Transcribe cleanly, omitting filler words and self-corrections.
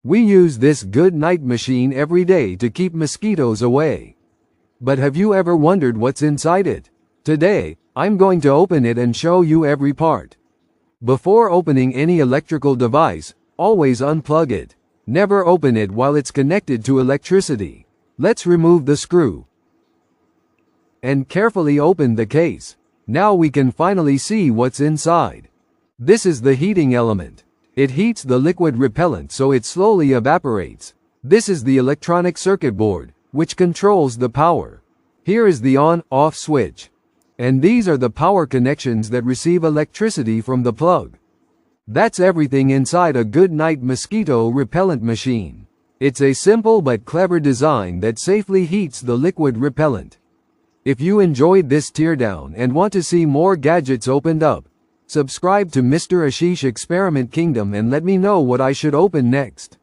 We use this good night machine every day to keep mosquitoes away. But have you ever wondered what's inside it? Today, I'm going to open it and show you every part. Before opening any electrical device, always unplug it. Never open it while it's connected to electricity. Let's remove the screw and carefully open the case. Now we can finally see what's inside. This is the heating element. It heats the liquid repellent so it slowly evaporates. This is the electronic circuit board, which controls the power. Here is the on-off switch. And these are the power connections that receive electricity from the plug. That's everything inside a good night mosquito repellent machine. It's a simple but clever design that safely heats the liquid repellent. If you enjoyed this teardown and want to see more gadgets opened up, subscribe to Mr. Ashish Experiment Kingdom and let me know what I should open next.